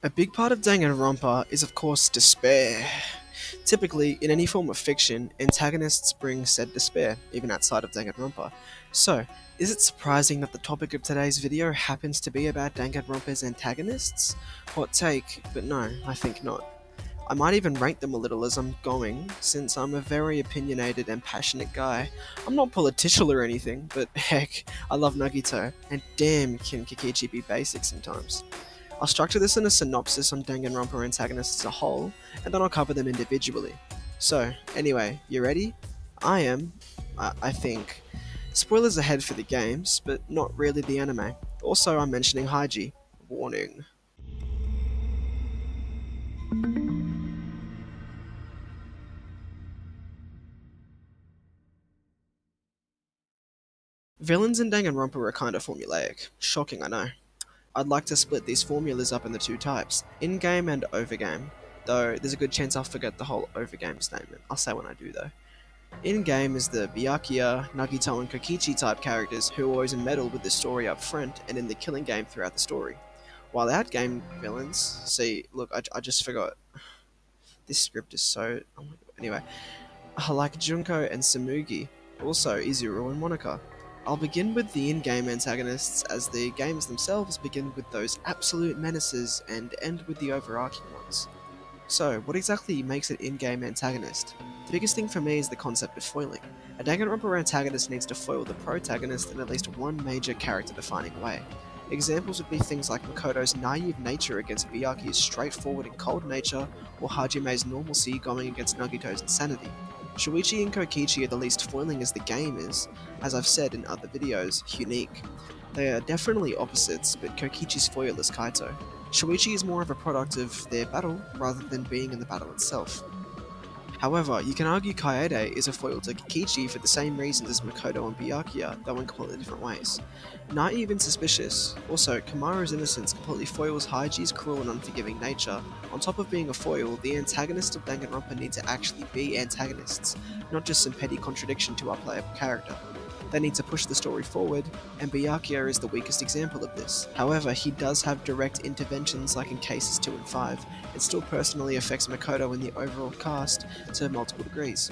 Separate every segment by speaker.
Speaker 1: A big part of Danganronpa is of course despair. Typically, in any form of fiction, antagonists bring said despair, even outside of Danganronpa. So, is it surprising that the topic of today's video happens to be about Danganronpa's antagonists? Hot take, but no, I think not. I might even rank them a little as I'm going, since I'm a very opinionated and passionate guy. I'm not political or anything, but heck, I love Nagito, and damn can Kikichi be basic sometimes. I'll structure this in a synopsis on Danganronpa antagonists as a whole, and then I'll cover them individually. So, anyway, you ready? I am, I think. Spoilers ahead for the games, but not really the anime. Also, I'm mentioning Haiji. Warning. Villains in Danganronpa are kinda formulaic. Shocking, I know. I'd like to split these formulas up into two types, in-game and over-game, though there's a good chance I'll forget the whole over-game statement. I'll say when I do though. In-game is the Byakuya, Nagito and Kokichi type characters who always meddle with the story up front and in the killing game throughout the story. While out-game villains, see, look, I just forgot. This script is so... oh my god. Anyway, I like Junko and Samugi, also Izuru and Monika. I'll begin with the in-game antagonists, as the games themselves begin with those absolute menaces and end with the overarching ones. So, what exactly makes an in-game antagonist? The biggest thing for me is the concept of foiling. A Danganronpa antagonist needs to foil the protagonist in at least one major character-defining way. Examples would be things like Makoto's naive nature against Byakuya's straightforward and cold nature, or Hajime's normalcy going against Nagito's insanity. Shuichi and Kokichi are the least foiling as the game is, as I've said in other videos, unique. They are definitely opposites, but Kokichi's foil is Kaito. Shuichi is more of a product of their battle, rather than being in the battle itself. However, you can argue Kaede is a foil to Kokichi for the same reasons as Makoto and Byakuya, though in completely different ways. Naive and suspicious. Also, Kamaru's innocence completely foils Haiji's cruel and unforgiving nature. On top of being a foil, the antagonists of Danganronpa need to actually be antagonists, not just some petty contradiction to our playable character. They need to push the story forward, and Byakuya is the weakest example of this. However, he does have direct interventions like in cases 2 and 5, and still personally affects Makoto and the overall cast to multiple degrees.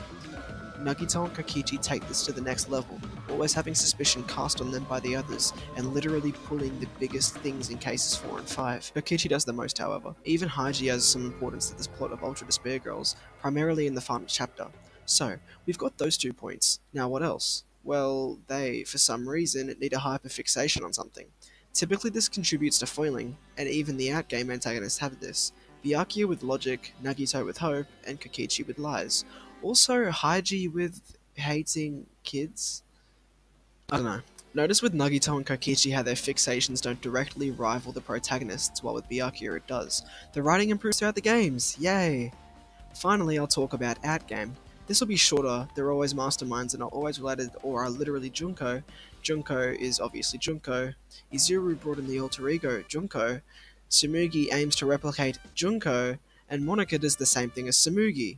Speaker 1: Nagito and Kokichi take this to the next level, always having suspicion cast on them by the others, and literally pulling the biggest things in cases 4 and 5. Kokichi does the most, however. Even Haiji has some importance to this plot of Ultra Despair Girls, primarily in the final chapter. So, we've got those 2 points. Now what else? Well, they, for some reason, need a hyperfixation on something. Typically this contributes to foiling, and even the outgame antagonists have this. Byakuya with logic, Nagito with hope, and Kokichi with lies. Also, Haiji with hating kids? I don't know. Notice with Nagito and Kokichi how their fixations don't directly rival the protagonists, while with Byakuya it does. The writing improves throughout the games, yay! Finally, I'll talk about outgame. This will be shorter, they're always masterminds and are always related or are literally Junko. Junko is obviously Junko. Izuru brought in the alter ego, Junko. Tsumugi aims to replicate Junko, and Monika does the same thing as Tsumugi.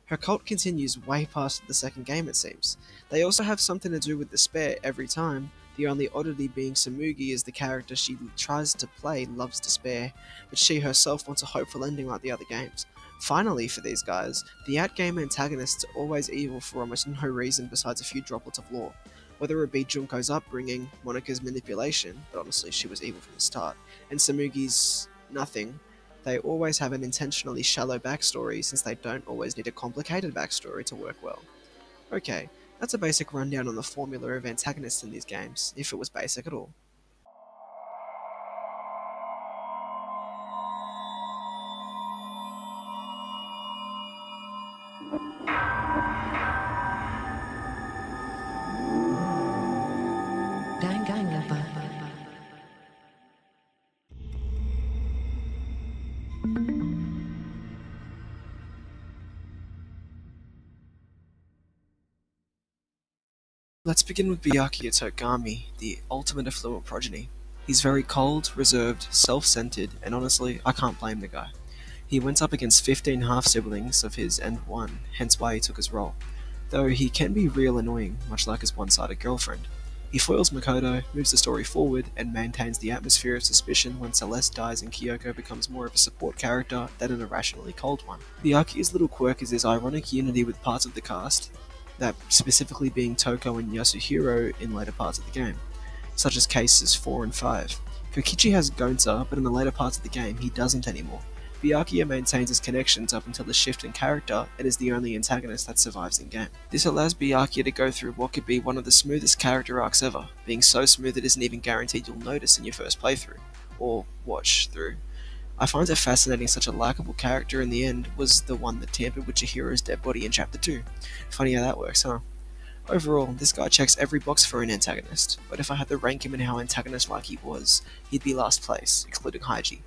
Speaker 1: Her cult continues way past the second game it seems. They also have something to do with despair every time, the only oddity being Tsumugi is the character she tries to play loves despair, but she herself wants a hopeful ending like the other games. Finally, for these guys, the outgame antagonists are always evil for almost no reason besides a few droplets of lore. Whether it be Junko's upbringing, Monika's manipulation, but honestly she was evil from the start, and Samugi's nothing, they always have an intentionally shallow backstory since they don't always need a complicated backstory to work well. Okay, that's a basic rundown on the formula of antagonists in these games, if it was basic at all.
Speaker 2: Danganronpa.
Speaker 1: Let's begin with Byakuya Togami, the ultimate affluent progeny. He's very cold, reserved, self-centered, and honestly, I can't blame the guy. He went up against 15 half-siblings of his and won, hence why he took his role. Though he can be real annoying, much like his one-sided girlfriend. He foils Makoto, moves the story forward, and maintains the atmosphere of suspicion when Celeste dies and Kyoko becomes more of a support character than an irrationally cold one. Byakuya's little quirk is his ironic unity with parts of the cast, that specifically being Toko and Yasuhiro in later parts of the game, such as cases 4 and 5. Kokichi has Gonta, but in the later parts of the game he doesn't anymore. Byakuya maintains his connections up until the shift in character and is the only antagonist that survives in-game. This allows Byakuya to go through what could be one of the smoothest character arcs ever, being so smooth it isn't even guaranteed you'll notice in your first playthrough, or watch through. I find it fascinating such a likeable character in the end was the one that tampered with Chihiro's dead body in Chapter 2. Funny how that works, huh? Overall, this guy checks every box for an antagonist, but if I had to rank him in how antagonist-like he was, he'd be last place, excluding Haiji.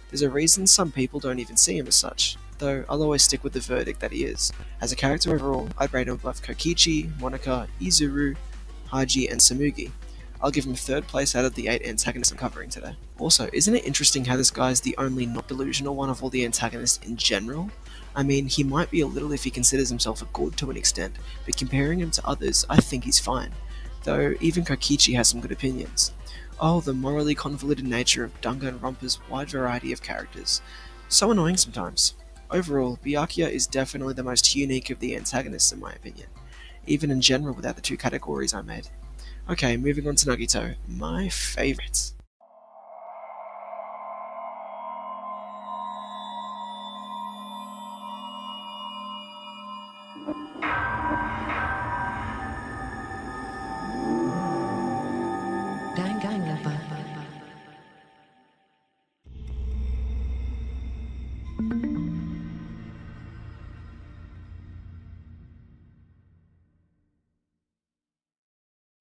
Speaker 1: There's a reason some people don't even see him as such, though I'll always stick with the verdict that he is. As a character overall, I'd rate him above Kokichi, Monika, Izuru, Haiji, and Samugi. I'll give him 3rd place out of the 8 antagonists I'm covering today. Also, isn't it interesting how this guy's the only not delusional one of all the antagonists in general? I mean, he might be a little if he considers himself a god to an extent, but comparing him to others, I think he's fine. Though even Kokichi has some good opinions. Oh, the morally convoluted nature of Danganronpa's wide variety of characters. So annoying sometimes. Overall, Byakuya is definitely the most unique of the antagonists in my opinion, even in general without the 2 categories I made. Okay, moving on to Nagito, my favourite.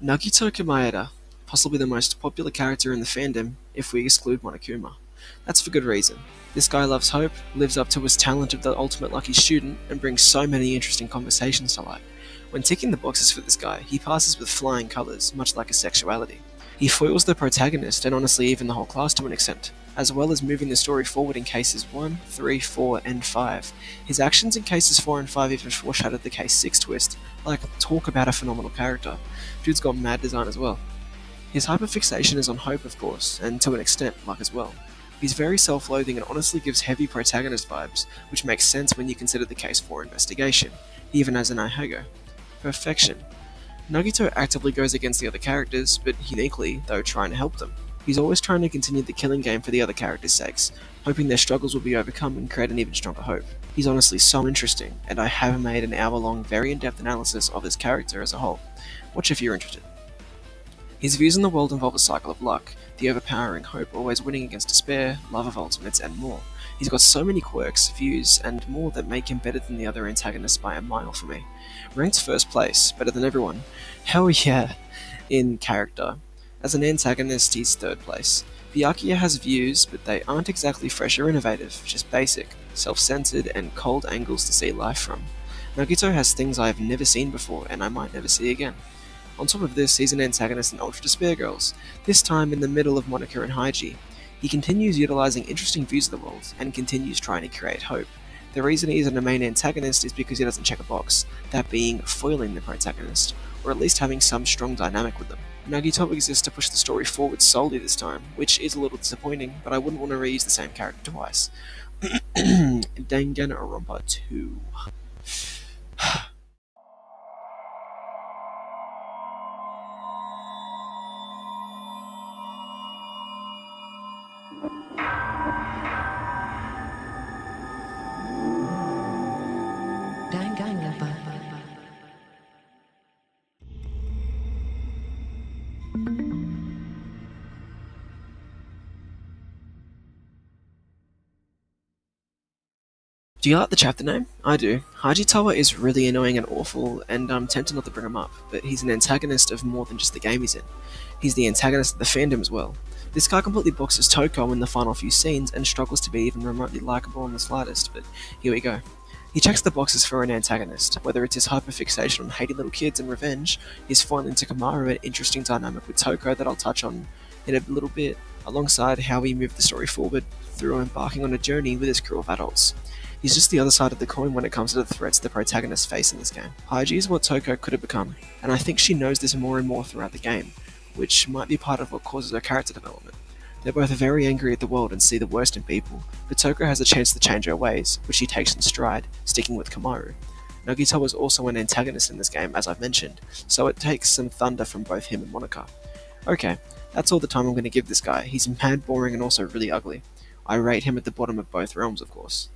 Speaker 1: Nagito Komaeda, possibly the most popular character in the fandom if we exclude Monokuma. That's for good reason. This guy loves hope, lives up to his talent of the ultimate lucky student, and brings so many interesting conversations to light. When ticking the boxes for this guy, he passes with flying colours, much like his sexuality. He foils the protagonist, and honestly even the whole class to an extent, as well as moving the story forward in cases 1, 3, 4, and 5. His actions in cases 4 and 5 even foreshadowed the case 6 twist. Like, talk about a phenomenal character. Dude's got mad design as well. His hyperfixation is on hope, of course, and to an extent, luck as well. He's very self-loathing and honestly gives heavy protagonist vibes, which makes sense when you consider the case 4 investigation, even as an Aihago. Perfection. Nagito actively goes against the other characters, but uniquely, though trying to help them. He's always trying to continue the killing game for the other characters' sakes, hoping their struggles will be overcome and create an even stronger hope. He's honestly so interesting, and I have made an hour-long, very in-depth analysis of his character as a whole. Watch if you're interested. His views on the world involve a cycle of luck, the overpowering hope always winning against despair, love of ultimates, and more. He's got so many quirks, views, and more that make him better than the other antagonists by a mile for me. Ranked 1st place, better than everyone. Hell yeah, in character. As an antagonist, he's 3rd place. Byakuya has views, but they aren't exactly fresh or innovative, just basic, self-centered, and cold angles to see life from. Nagito has things I have never seen before, and I might never see again. On top of this, he's an antagonist in Ultra Despair Girls, this time in the middle of Monika and Haiji. He continues utilizing interesting views of the world, and continues trying to create hope. The reason he isn't a main antagonist is because he doesn't check a box, that being foiling the protagonist, or at least having some strong dynamic with them. Nagito exists to push the story forward solely this time, which is a little disappointing, but I wouldn't want to reuse the same character twice. Danganronpa 2. Do you like the chapter name? I do. Hajitawa is really annoying and awful, and I'm tempted not to bring him up, but he's an antagonist of more than just the game he's in. He's the antagonist of the fandom as well. This guy completely boxes Toko in the final few scenes and struggles to be even remotely likable in the slightest, but here we go. He checks the boxes for an antagonist, whether it's his hyperfixation on hating little kids and revenge, his foiling Takamaru, an interesting dynamic with Toko that I'll touch on in a little bit, alongside how he moved the story forward through embarking on a journey with his crew of adults. He's just the other side of the coin when it comes to the threats the protagonists face in this game. Haiji is what Toko could have become, and I think she knows this more and more throughout the game. which might be part of what causes her character development. They're both very angry at the world and see the worst in people, but Toko has a chance to change her ways, which she takes in stride, sticking with Kamaru. Nagito is also an antagonist in this game, as I've mentioned, so it takes some thunder from both him and Monika. Okay, that's all the time I'm going to give this guy. He's mad boring and also really ugly. I rate him at the bottom of both realms, of course.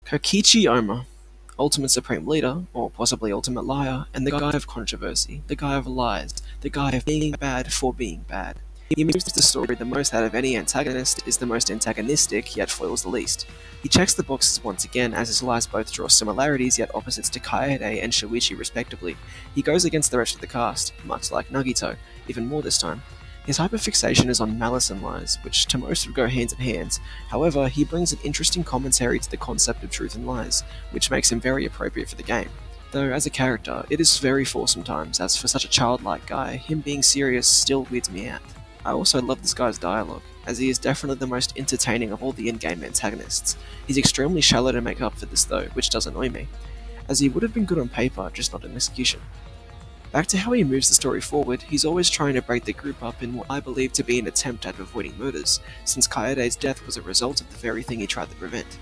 Speaker 1: Kokichi Oma, Ultimate Supreme Leader, or possibly Ultimate Liar, and the guy of controversy, the guy of lies, the guy of being bad for being bad. He moves the story the most out of any antagonist, is the most antagonistic, yet foils the least. He checks the boxes once again, as his lies both draw similarities yet opposites to Kaede and Shuichi respectively. He goes against the rest of the cast, much like Nagito, even more this time. His hyperfixation is on malice and lies, which to most would go hand in hand. However, he brings an interesting commentary to the concept of truth and lies, which makes him very appropriate for the game. Though, as a character, it is very forced sometimes, as for such a childlike guy, him being serious still weirds me out. I also love this guy's dialogue, as he is definitely the most entertaining of all the in-game antagonists. He's extremely shallow to make up for this though, which does annoy me, as he would have been good on paper, just not in execution. Back to how he moves the story forward, he's always trying to break the group up in what I believe to be an attempt at avoiding murders, since Kaede's death was a result of the very thing he tried to prevent.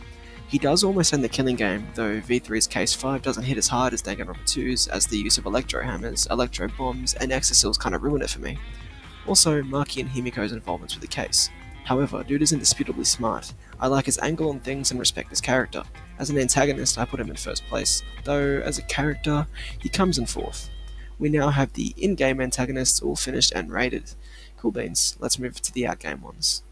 Speaker 1: He does almost end the killing game, though V3's Case 5 doesn't hit as hard as Danganronpa 2's, as the use of electro hammers, electro bombs, and exoseals kinda ruin it for me. Also, Maki and Himiko's involvements with the case. However, dude is indisputably smart. I like his angle on things and respect his character. As an antagonist, I put him in first place, though as a character, he comes in fourth. We now have the in-game antagonists all finished and rated. Cool beans, let's move to the out-game ones.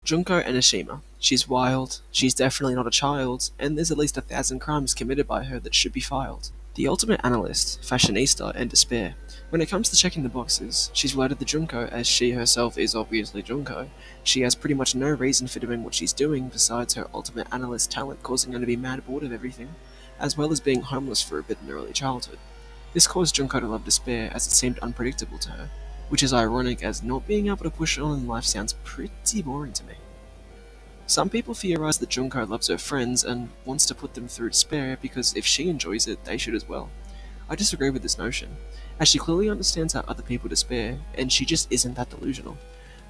Speaker 1: Junko Enoshima. She's wild, she's definitely not a child, and there's at least 1,000 crimes committed by her that should be filed. The ultimate analyst, fashionista, and despair. When it comes to checking the boxes, she's wedded to Junko as she herself is obviously Junko. She has pretty much no reason for doing what she's doing besides her ultimate analyst talent causing her to be mad bored of everything, as well as being homeless for a bit in early childhood. This caused Junko to love despair as it seemed unpredictable to her, which is ironic as not being able to push on in life sounds pretty boring to me. Some people theorize that Junko loves her friends and wants to put them through despair because if she enjoys it, they should as well. I disagree with this notion, as she clearly understands how other people despair, and she just isn't that delusional.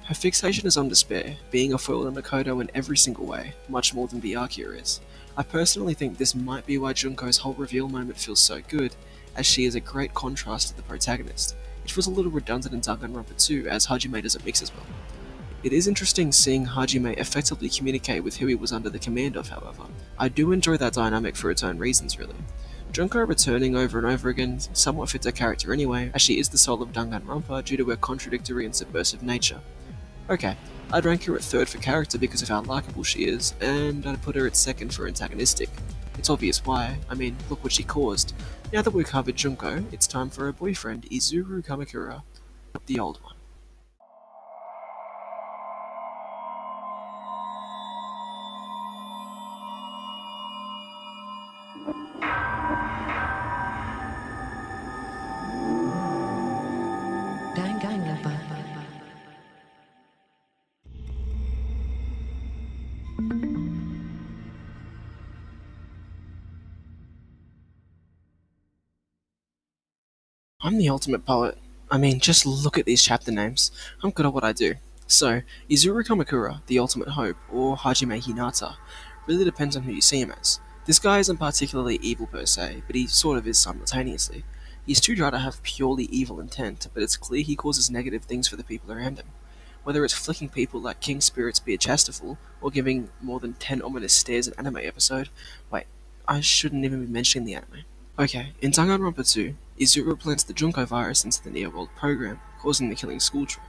Speaker 1: Her fixation is on despair, being a foil to Makoto in every single way, much more than Byakuya is. I personally think this might be why Junko's whole reveal moment feels so good, as she is a great contrast to the protagonist. It feels a little redundant in Danganronpa 2, as Hajime doesn't mix as well. It is interesting seeing Hajime effectively communicate with who he was under the command of, however. I do enjoy that dynamic for its own reasons, really. Junko returning over and over again somewhat fits her character anyway, as she is the soul of Danganronpa due to her contradictory and subversive nature. Okay, I'd rank her at third for character because of how likable she is, and I'd put her at second for antagonistic. It's obvious why, I mean, look what she caused. Now that we've covered Junko, it's time for her boyfriend, Izuru Kamakura, the old one. I'm the ultimate poet. I mean, just look at these chapter names. I'm good at what I do. So, Izuru Kamakura, the ultimate hope, or Hajime Hinata, really depends on who you see him as. This guy isn't particularly evil per se, but he sort of is simultaneously. He's too dry to have purely evil intent, but it's clear he causes negative things for the people around him. Whether it's flicking people like King Spirits Beard Chastaful, or giving more than 10 ominous stares an anime episode. Wait, I shouldn't even be mentioning the anime. Okay, in Danganronpa 2, Izuru plants the Junko virus into the Neo World program, causing the killing school trip.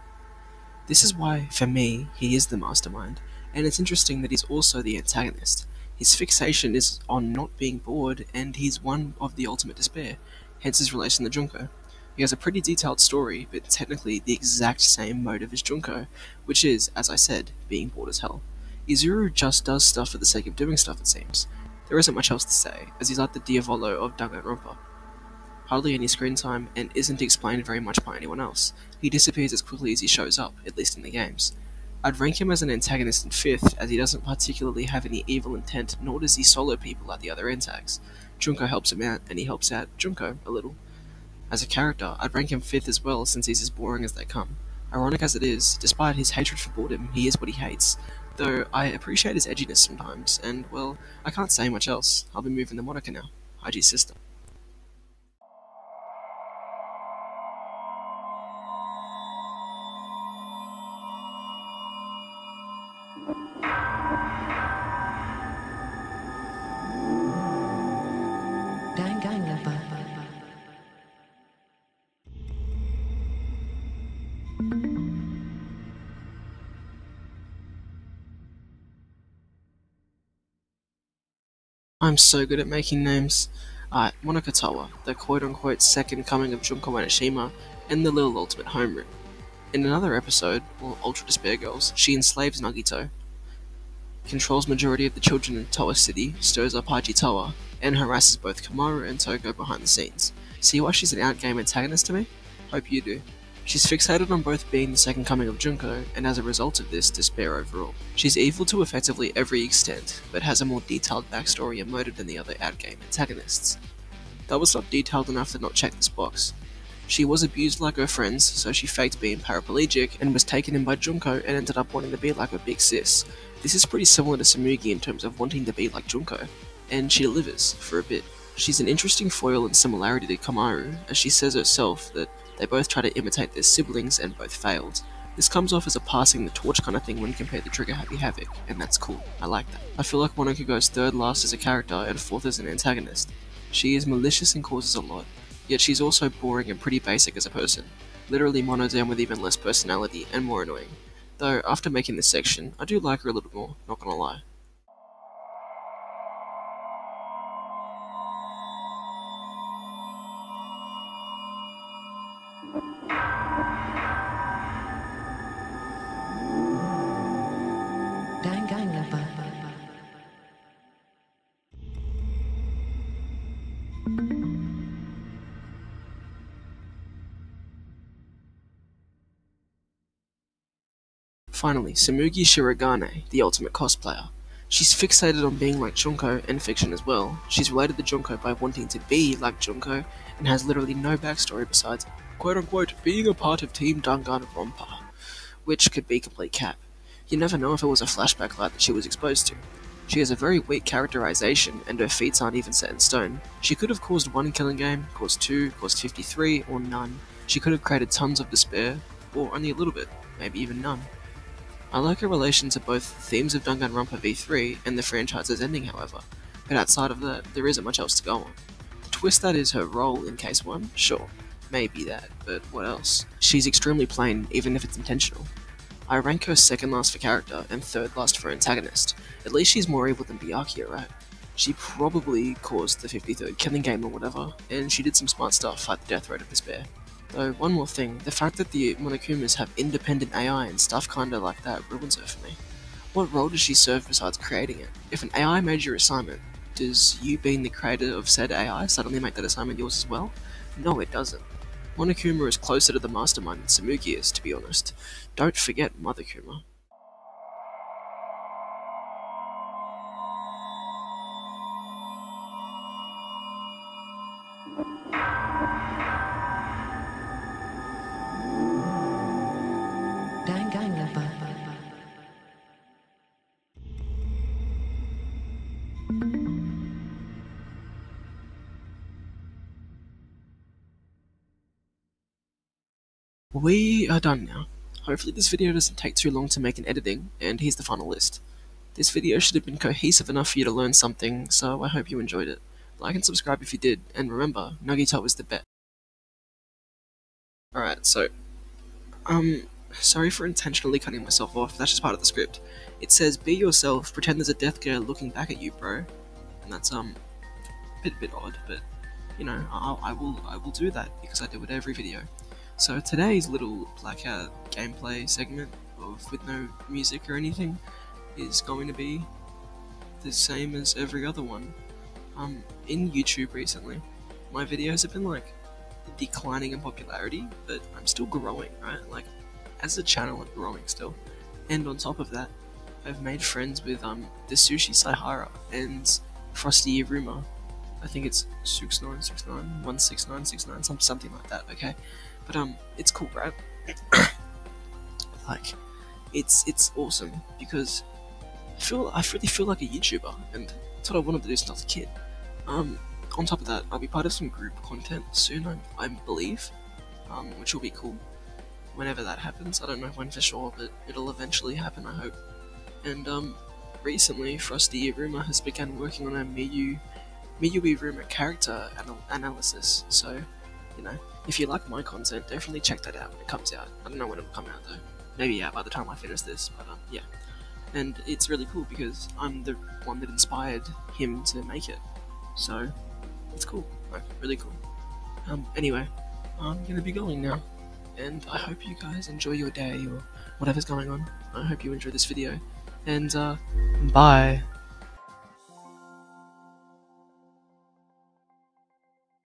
Speaker 1: This is why, for me, he is the mastermind, and it's interesting that he's also the antagonist. His fixation is on not being bored, and he's one of the ultimate despair, hence his relation to Junko. He has a pretty detailed story, but technically the exact same motive as Junko, which is, as I said, being bored as hell. Izuru just does stuff for the sake of doing stuff, it seems. There isn't much else to say, as he's like the Diavolo of Danganronpa. Hardly any screen time, and isn't explained very much by anyone else. He disappears as quickly as he shows up, at least in the games. I'd rank him as an antagonist in 5th, as he doesn't particularly have any evil intent, nor does he solo people like the other antags. Junko helps him out, and he helps out Junko a little. As a character, I'd rank him 5th as well, since he's as boring as they come. Ironic as it is, despite his hatred for boredom, he is what he hates. Though I appreciate his edginess sometimes, and, well, I can't say much else. I'll be moving the moniker now. Haiji's sister.
Speaker 2: Danganronpa.
Speaker 1: I'm so good at making names. Alright, Monogatara, the quote-unquote second coming of Junko Enoshima, and the little ultimate homeroom. In another episode, Ultra Despair Girls, she enslaves Nagito, controls majority of the children in Towa City, stirs up Haji Towa, and harasses both Kamaru and Toko behind the scenes. See why she's an outgame antagonist to me? Hope you do. She's fixated on both being the second coming of Junko, and as a result of this, despair overall. She's evil to effectively every extent, but has a more detailed backstory and motive than the other outgame antagonists. That was not detailed enough to not check this box. She was abused like her friends, so she faked being paraplegic and was taken in by Junko and ended up wanting to be like her big sis. This is pretty similar to Tsumugi in terms of wanting to be like Junko, and she delivers, for a bit. She's an interesting foil and similarity to Kamaru, as she says herself that they both try to imitate their siblings and both failed. This comes off as a passing the torch kind of thing when compared to Trigger Happy Havoc, and that's cool, I like that. I feel like Monoko goes 3rd last as a character and 4th as an antagonist. She is malicious and causes a lot, yet she's also boring and pretty basic as a person. Literally monodam with even less personality and more annoying. Though, after making this section, I do like her a little more, not gonna lie.
Speaker 2: Danganronpa.
Speaker 1: Finally, Tsumugi Shirogane, the ultimate cosplayer. She's fixated on being like Junko, and fiction as well. She's related to Junko by wanting to be like Junko, and has literally no backstory besides quote-unquote being a part of Team Danganronpa, which could be complete cap. You never know if it was a flashback light that she was exposed to. She has a very weak characterization, and her feats aren't even set in stone. She could have caused 1 killing game, caused 2, caused 53, or none. She could have created tons of despair, or only a little bit, maybe even none. I like her relation to both themes of Danganronpa V3 and the franchise's ending, however, but outside of that, there isn't much else to go on. The twist that is her role in Case 1, sure, maybe that, but what else? She's extremely plain, even if it's intentional. I rank her 2nd last for character and 3rd last for antagonist. At least she's more evil than Byakuya, right? She probably caused the 53rd killing game or whatever, and she did some smart stuff like the death rate of despair. Though, one more thing, the fact that the Monokumas have independent AI and stuff kinda like that ruins her for me. What role does she serve besides creating it? If an AI made your assignment, does you being the creator of said AI suddenly make that assignment yours as well? No, it doesn't. Monokuma is closer to the mastermind than Tsumugi is, to be honest. Don't forget Mother Kuma.
Speaker 2: Danganronpa.
Speaker 1: We are done now. Hopefully this video doesn't take too long to make in editing, and here's the final list. This video should have been cohesive enough for you to learn something, so I hope you enjoyed it. Like and subscribe if you did, and remember, Nagito is the best. Alright, so, sorry for intentionally cutting myself off, that's just part of the script. It says, be yourself, pretend there's a death girl looking back at you, bro. And that's, a bit odd, but, you know, I will do that, because I do it every video. So today's little Blackout gameplay segment, with no music or anything, is going to be the same as every other one. In YouTube recently, my videos have been, like, declining in popularity, but I'm still growing, right? Like, as a channel, I'm growing still. And on top of that, I've made friends with, the Sushi Saihara and Frosty Iruma. I think it's 6969, 16969, something like that, okay? But, it's cool, right? Like, it's awesome, because I really feel like a YouTuber, and that's what I wanted to do since I was a kid. On top of that, I'll be part of some group content soon, I believe, which will be cool. Whenever that happens, I don't know when for sure, but it'll eventually happen, I hope. And, recently, Frosty Iruma has begun working on a Miyu Iruma character analysis, so, you know, if you like my content, definitely check that out when it comes out. I don't know when it'll come out though. Maybe by the time I finish this, but yeah. And it's really cool because I'm the one that inspired him to make it. So, it's cool. Like, really cool. Anyway, I'm gonna be going now. And I hope you guys enjoy your day or whatever's going on. I hope you enjoy this video. And, bye.